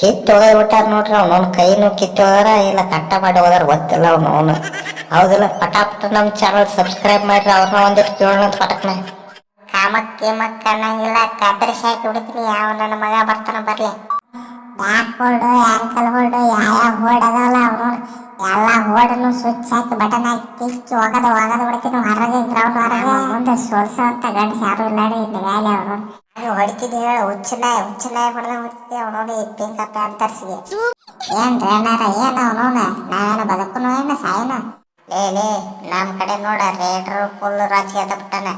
ಕಿತ್ತೊಗೆದ್ಬಿಟ್ಟಾರ ನೋಡ್ರಿ ಅವ್ನವ್ನ ಕೈನು ಕಿತ್ತೋದಾರ ಇಲ್ಲ ಕಟ್ಟ ಮಾಡಿ ಹೋದಾರ ಗೊತ್ತಿಲ್ಲ ಅವ್ನವ್ನು. ಹೌದಿಲ್ಲ, ಪಟಾಪಟ ನಮ್ಮ ಚಾನಲ್ ಸಬ್ಸ್ಕ್ರೈಬ್ ಮಾಡ್ರಿ. ಅವ್ರನ್ನ ಒಂದಿಟ್ಟು ಕೇಳೋಣ ಪಟಕ್ನ. ಕಾಮಕ್ಕೆ ಮಕ್ಕನ್ನಂಗಿಲ್ಲ ಕತ್ತರಿಸಿ ಹಾಕಿ ಬಿಡ್ತೀನಿ. ಯಾವ ನನ್ನ ಮಗ ಬರ್ತಾನ ಬರ್ಲಿ. ಬ್ಯಾಕ್ ಹೋಲ್ಡು, ಆ್ಯಂಕಲ್ ಹೋಲ್ಡು, ಯಾವ ಹೋಲ್ಡ್ ಅದಲ್ಲ ಅವನು ಎಲ್ಲ ಹೋಲ್ಡನ್ನು ಸ್ವಿಚ್ ಹಾಕಿ ಬಟನ್ ಹಾಕಿ ತಿಕ್ಕಿ ಒಗದು ಬಿಡ್ತೀನಿ ಹೊರಗೆ, ಗ್ರೌಂಡ್ ಹೊರಗೆ. ಮುಂದೆ ಸೋಲ್ಸೋಂತ ಗಂಡಸ ಯಾರು ಇಲ್ಲ ಇಲ್ಲಿ ವ್ಯಾಲಿ ಅವನು. ಹಾಗೆ ಹೊಡಿತಿದ್ದೆ ಹೇಳ, ಹುಚ್ಚನಾಯಿ ಹೊಡೆದ ಹೊಡಿತಿದ್ದೆ ಅವನೋಡಿ ಪಿಂಕ ಪ್ಯಾಂಟ್ ತರ್ಸಿಗೆ. ಏನ್ರಿ ಅಣ್ಣಾರ, ಏನು ಅವನೋನ ನಾವೇನು ಬದುಕುನು ಏನು ಸಾಯನು? ಲೇ ನಮ್ಮ ಕಡೆ ನೋಡ, ರೇಡ್ರು ಫುಲ್ ರಾಜಕೀಯ ಎದ ಬಿಟ್ಟಾನ,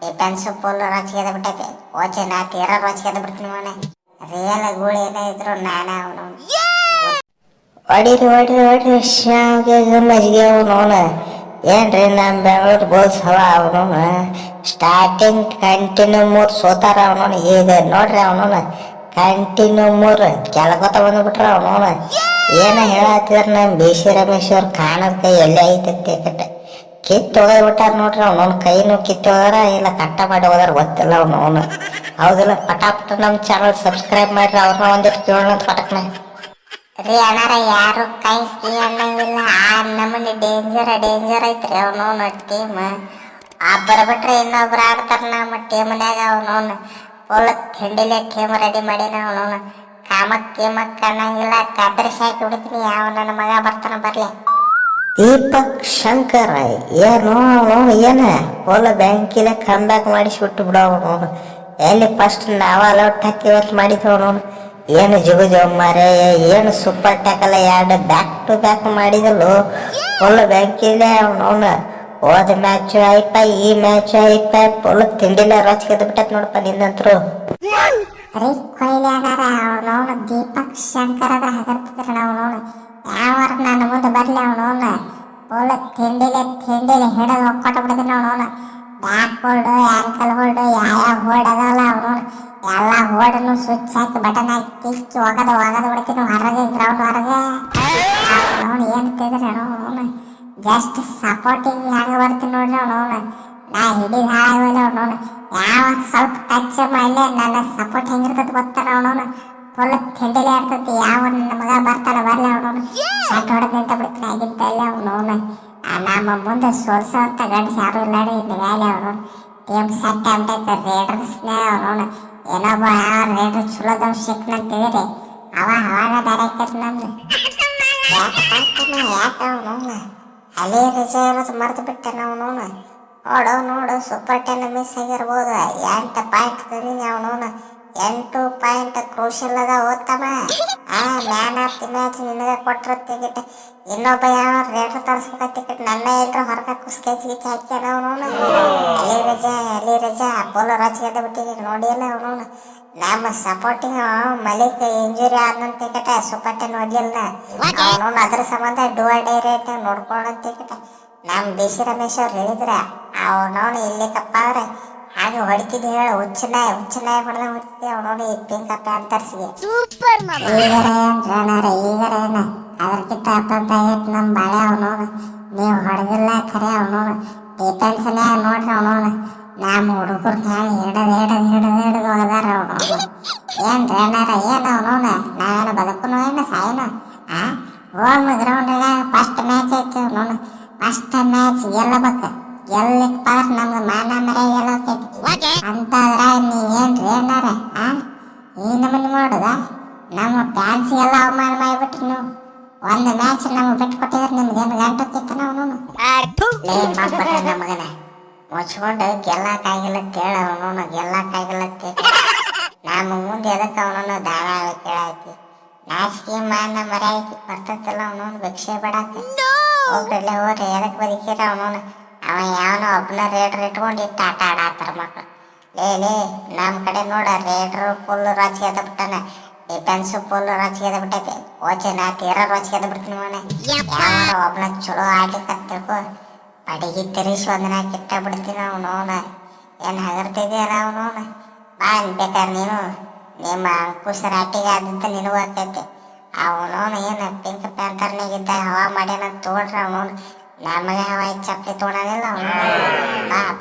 ಡಿಫೆನ್ಸ್ ಫುಲ್ ರಾಜಕೀಯ ಎದ ಬಿಟ್ಟೈತೆ. ಓಚೆ ನಾ ತೀರ ರಾಜಕೀಯ ಎದ ಬಿಡ್ತೀನಿ ಅವನೇ. ರಿಯಲ್ ಗೂಳಿ ಏನೇ ಇದ್ರು ನಾನೇ ಅವನು. ಹೊಡಿರಿ ಶಾವ್ಗೆ ಮಜ್ಜಿಗೆ ಅವನವನ. ಏನ್ರಿ ನಮ್ಮ ಬೆಂಗಳೂರು ಬೋಲ್ಸ್ ಹವ ಅವನವನ. Starting continue 3 ಸೋತಾರ ಅವನವನ. ಈಗ ನೋಡ್ರಿ ಅವನವನ ಕಂಟಿನ್ಯೂ 3 ಕೆಳಗೊತ್ತ ಬಂದ್ಬಿಟ್ರ ಅವನವನ. ಏನ ಹೇಳತ್ತಿದ್ರ ನಮ್ಮ ಬಿ.ಸಿ. ರಮೇಶ್ ಅವ್ರು ಕಾಣದ ಕೈ ಎಲ್ಲೇ ಐತತ್ತೆ ಕಟ್ಟ ಕಿತ್ತೊಗೆದ್ಬಿಟ್ಟಾರ ನೋಡ್ರಿ ಅವ್ನವ್ನ ಕೈನು ಕಿತ್ತೋದಾರ ಇಲ್ಲ ಕಟ್ಟ ಮಾಡಿ ಹೋದಾರ ಗೊತ್ತಿಲ್ಲ ಅವ್ನವ್ನು. ಹೌದಿಲ್ಲ, ಪಟಾಪಟ ನಮ್ಮ ಚಾನಲ್ ಸಬ್ಸ್ಕ್ರೈಬ್ ಮಾಡ್ರಿ. ಅವ್ರನ್ನ ಒಂದಿಟ್ಟು ಕೇಳೋಣ ಪಟಕ್ನ. ರೀ ಅಣ್ಣಾರ, ಯಾರು ಕೈ ಅನ್ನಂಗಿಲ್ಲ. ಆ ನಮ್ಮನೆ ಡೇಂಜರ್ ಐತ್ರಿ ಅವನವನು ಟೀಮ್. ಒಬ್ಬರು ಬಿಟ್ರೆ ಇನ್ನೊಬ್ರು ಆಡ್ತಾರ ನಮ್ಮ ಟೀಮ್ನ್ಯಾಗ. ಅವನವನು ಫುಲ್ ತಿಂಡಿಲೆ ಟೀಮ್ ರೆಡಿ ಮಾಡೀನಿ ಅವನವನು. ಕಾಮಕ್ಕೆ ಅನ್ನಂಗಿಲ್ಲ ಕತ್ತರಿಸಿ ಹಾಕಿ ಬಿಡ್ತೀನಿ. ಯಾವ ನನ್ನ ಮಗ ಬರ್ತಾನ ಬರ್ಲಿ. ದೀಪಕ್ ಶಂಕರ್ ಏನು ಫುಲ್ ಬ್ಯಾಂಕಿಲೆ ಕಮ್ ಬ್ಯಾಕ್ ಮಾಡಿಸ್ಬಿಟ್ಟು ಬಿಡೋನು. ಎಲ್ಲಿ ಫಸ್ಟ್ ನಾವ ಅಲೌಟ್ ಹಾಕಿ ಇವತ್ತು ಮಾಡಿದ್ವಿ ಅವನು. ಏನು ಮಾರೆ, ಏನು ಸೂಪರ್ ಟ್ಯಾಕಲ್ಲ 2 ಬ್ಯಾಕ್ ಟು ಬ್ಯಾಕ್ ಮಾಡಿದಲು. ಫುಲ್ ಬ್ಯಾಂಕಿಲೆ ಅವನವನು. ಹೋದ ಮ್ಯಾಚು ಆಯ್ಪ, ಈ ಮ್ಯಾಚು ಆಯ್ಪ, ಫುಲ್ ತಿಂಡಿಲೆ ರೊಚ್ಗೆದ್ದು ಬಿಟ್ಟತ್ ನೋಡಪ್ಪ ನಿನ್ನಂತರು. ರೀ ಕೊಯ್ಲಿ ಅಣ್ಣಾರ, ಅವನವನು ದೀಪಕ್ ಶಂಕರ್ ಅದ್ರ ಹೆದರ್ತಿದ್ರ ಅವನವನು. ಯಾವಾರ ನನ್ನ ಮುಂದೆ ಬರ್ಲಿ ಅವನವನು ಫುಲ್ ತಿಂಡಿಲೆ ಹಿಡಿದು ಒಕ್ಕೊಟ್ಟು ಬಿಡ್ತೀನಿ ಅವನವನು. ಬ್ಯಾಕ್ ಹೋಲ್ಡು, ಆ್ಯಂಕಲ್ ಹೋಲ್ಡು, ಯಾವ ಹೋಲ್ಡ್ ಅದಲ್ಲ ಅವನವನು ಎಲ್ಲ ಹೋಲ್ಡನ್ನು ಸ್ವಿಚ್ ಹಾಕಿ ಬಟನ್ ಹಾಕಿ ತಿಕ್ಕಿ ಒಗದು ಬಿಡ್ತೀನಿ ಹೊರಗೆ, ಗ್ರೌಂಡ್ ಹೊರಗೆ. ಅವನು ಏನು ತಿಂದ್ರಿ ಅವನು ಜಸ್ಟ್ ಸಪೋರ್ಟಿಂಗ್ ಹೆಂಗೆ ಬರ್ತೀನಿ ನೋಡ್ರಿ ಅವನವನು. ನಾ ಹಿಡಿದು ಹಾಳಾಗೋಲ್ಲ ಅವನವನು. ಯಾವಾಗ ಸ್ವಲ್ಪ ಟಚ್ ಮಾಡಲಿ ನನ್ನ ಸಪೋರ್ಟ್ ಹೆಂಗಿರ್ತದೆ ಗೊತ್ತಾರ ಅವನವನು. ಫುಲ್ ತಿಂಡಿಲೆ ಇರ್ತೈತಿ. ಯಾವ ನನ್ನ ಮಗ ಬರ್ತಾನೆ ಬರ್ಲಿ ಅವನವನು. ಶರ್ಟ್ ಹೊಡೆದು ನಿಂತ ಬಿಡ್ತೀನಿ ಆಗಿದ್ದ ಇಲ್ಲ ಅವನವನು. ನಮ್ಮ ಮುಂದೆ ಸೋಲ್ಸೋಂತ ಗಂಡಸ ಯಾರು ಇಲ್ಲ ಇಲ್ಲಿ ವ್ಯಾಲಿ ಅವನವನು. ಟೀಮ್ ಸೆಟ್ ಆಗ್ಬಿಟ್ಟೈತೆ ರೇಡರ್ಸ್ನೇ ಅವನವನು. ಏನೊಬ್ಬ ಯಾವ ರೇಡರ್ ಚಲೋದವ್ ಸಿಕ್ನಂತೀರಿ ಅವಾಗ ಬೇರೆ ಆಕೈತಿ ನಮ್ದು. ಯಾಕೆ ಅವನವನು ಅಲ್ಲಿ ರಜೆ ಇರೋದು ಮರೆತು ಬಿಟ್ಟೆ ಅವನವನು. ನೋಡು ಸೂಪರ್ 10 ಮಿಸ್ ಆಗಿರ್ಬೋದು. 8 ಪಾಯಿಂಟ್ ತಂದೀನಿ ಅವನವನು. 8 ಪಾಯಿಂಟ್ ಕ್ರೂಷಿಯಲ್ ಅದ ಓದ್ತಮ್ಮ. ಮ್ಯಾನ್ ಆಫ್ ದಿ ಮ್ಯಾಚ್ ನಿನಗೆ ಕೊಟ್ಟರು ಟಿಕೆಟ್. ಇನ್ನೊಬ್ಬ ಯಾವ ರೇಟ್ರ್ ತರಿಸ್ಬೇಕ ಟಿಕೆಟ್ ನನ್ನ ಎಲ್ರು ಹೊರಗೆ ಸ್ಕೆಚ್ ಹಾಕ್ಯಾನ ಅವನವನು. ಅಲ್ಲಿ ರಜಾ ಪೋಲ ರಚಿಗೆ ಬಿಟ್ಟಿದ್ದೀನಿ ನೋಡಿಯಲ್ಲ ಅವನವನು. ನಮ್ಮ ಸಪೋರ್ಟಿಂಗ್ ಮಲಿಕ್ ಇಂಜುರಿ ಆದಂತ ಟಿಕೆಟ್ ಸೂಪರ್ 10 ಹೊಡ್ಲಿಲ್ಲ ಅವನವನು. ಅದ್ರ ಸಂಬಂಧ ಡೇ ರೇಟ್ ನೋಡ್ಕೊಳ್ಳೋಂತ ಟಿಕೆಟ್ ನಮ್ಮ ಬಿ.ಸಿ. ರಮೇಶ್ ಅವ್ರು ಹೇಳಿದ್ರ ಅವನವನು ಇಲ್ಲಿಕಪ್ಪ ಅವ್ರೆ ಹಾಗೆ ಹೊಡಿತಿದ್ದೆ ಹೇಳ, ಹುಚ್ಚನಾಯಿ ಹೊಡೆದ ಹೊಡಿತಿದ್ದೆ ಅವನೋಡಿ ಪಿಂಕ ಪ್ಯಾಂಟ್ ತರ್ಸಿಗೆ. ಈಗರ ಏನ ಅದಕ್ಕಿಂತ ಅಪ್ಪಂತಾಗೈತಿ ನಮ್ಮ ಬಾಳೆ ಅವನವನು. ನೀವು ಹೊಡೆದಿಲ್ಲ ಖರೆ ಅವನವನು. ಡಿಫೆನ್ಸ್ನೇ ನೋಡ್ರಿ ಅವನವನು. ನಮ್ಮ ಹುಡುಗರು ಹಿಡಿದು ಹೋಗದಾರ ಅವನವನು. ಏನ್ರಿ ಅಣ್ಣಾರ, ಏನು ಅವನವನು ನಾವೇನು ಬದುಕುನು ಏನು ಸಾಯನು? ಹೋಮ್ ಗ್ರೌಂಡ್ನಾಗ ಫಸ್ಟ್ ಮ್ಯಾಚ್ ಐತಿ ಅವನವನು. ಫಸ್ಟ್ ಮ್ಯಾಚ್ ಗೆಲ್ಲಬೇಕು. ಗೆಲ್ಲಕ್ಕೆ ನಮ್ಗೆ ಮಾನ ಮರ್ಯಾದೆ ಗೆಲ್ಲೋಕೈತಿ. ಅಂತಂದ್ರ ನೀವೇನ್ರಿ ಅಣ್ಣಾರ ಈ ನಮ್ಮನೆ ಮಾಡೋದ? ನಮ್ಮ ಫ್ಯಾನ್ಸಿಗೆಲ್ಲ ಅವಮಾನ ಮಾಡಿಬಿಟ್ರಿ ನೀವು. ಒಂದು ಮ್ಯಾಚ್ ನಮ್ಗೆ ಬಿಟ್ಟು ಕೊಟ್ಟಿದ್ರೆ ನಿಮ್ಗೇನು ಗಂಟಕ್ಕಿತ್ತ ಅವನು. ನಮಗನ ಮುಚ್ಕೊಂಡು ಗೆಲ್ಲಕ್ಕಾಗಿಲ್ಲ ತೇಳ ಅವನು. ಗೆಲ್ಲಕ್ಕಾಗಿಲ್ಲ ತೇಳ ನಮ್ಮ ಮುಂದೆ ಎದಕ್ಕೆ ಅವನನ್ನು ದಾಳ ಕೇಳಾಯ್ತಿ. ನಾಚಿಕೆ ಮಾನ ಮರ್ಯಾದೆ ಬರ್ತೈತಿಲ್ಲ ಅವನವನು ಭಿಕ್ಷೆ ಬಿಡಾಕ. ಹೋಗ್ರಿ ಎದಕ್ಕೆ ಬದುಕಿರ ಅವನವನು. ಅವ ಯಾವನೋ ಒಬ್ಬನ ರೇಡ್ರ್ ಇಟ್ಕೊಂಡು ಇಟ್ಟು ಆಟ ಆಡತ್ತಾರ ಮಕ್ಕಳು. ಲೇ ನಮ್ಮ ಕಡೆ ನೋಡ, ರೇಡ್ರು ಫುಲ್ ರಾಜಕೀಯ ಎದ ಬಿಟ್ಟಾನ, ಡಿಫೆನ್ಸ್ ಫುಲ್ ರಾಜಕೀಯ ಎದ ಬಿಟ್ಟೈತೆ. ಓಚೆ ನಾ ತೀರ ರಾಜಕೀಯ ಎದ ಬಿಡ್ತೀನಿ ಮನೆ. ಯಾವನ ಒಬ್ಬನ ಚಲೋ ಆಡ್ಲಿಕ್ಕೆ ತಿಳ್ಕೊ ಅಡಿಗೆ ತಿರುಗಿಸಿ ಒಂದಿನ ಕಿಟ್ಟ ಬಿಡ್ತೀನಿ ಅವನವನ. ಏನು ಹಗರ್ತಿದೆಯಲ್ಲ ಅವನವನ. ಬಾ ಬೇಕಾದ್ರೆ ನೀನು ನಿಮ್ಮ ಅಂಕುಶರ ಅಟ್ಟಿಗೆ ಆದಂತ ನಿನಗೂ ಆಕೈತಿ. ಅವನವನು ಏನು ಪಿಂಕ್ ಪ್ಯಾಂಟರ್ನಾಗಿದ್ದ ಹವಾ ಮಾಡ್ಯಾನ ತೋಡ್ರಿ ಅವನವನು. ನಮಗೆ ಹವಾ ಚಪ್ಪಲಿ ತೊಗೊಳಲಿಲ್ಲ ಅವನು.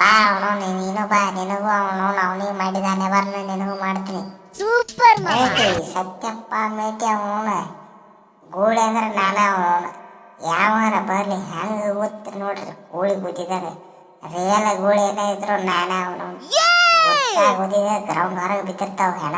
ಬಾ ಅವನವನು ನೀನು ಬಾ, ನಿನಗೂ ಅವನವನು ಅವನಿಗೆ ಮಾಡಿದಾನೆ ಬರ್ನ ನಿನಗೂ ಮಾಡ್ತೀನಿ. ಮೇಟಿ ಸತ್ಯಪ್ಪ ಮೇಟಿ ಅವನು ಗೂಳಿ ಅಂದ್ರೆ ನಾನ ಅವನು ಯಾವಾರ ಬರ್ಲಿ ಹೆಂಗೆ ಗೊತ್ತು ನೋಡ್ರಿ ಗೂಳಿ ಗುದ್ದಿದಾಗ ರಿಯಲ್ ಗೂಳಿ ಏನೇ ಇದ್ರು ನಾನ ಅವನು ಗೊತ್ತಾಗೋದಿದೆ ಗ್ರೌಂಡ್ ಹೊರಗೆ ಬಿದ್ದಿರ್ತಾವ ಹೆಣ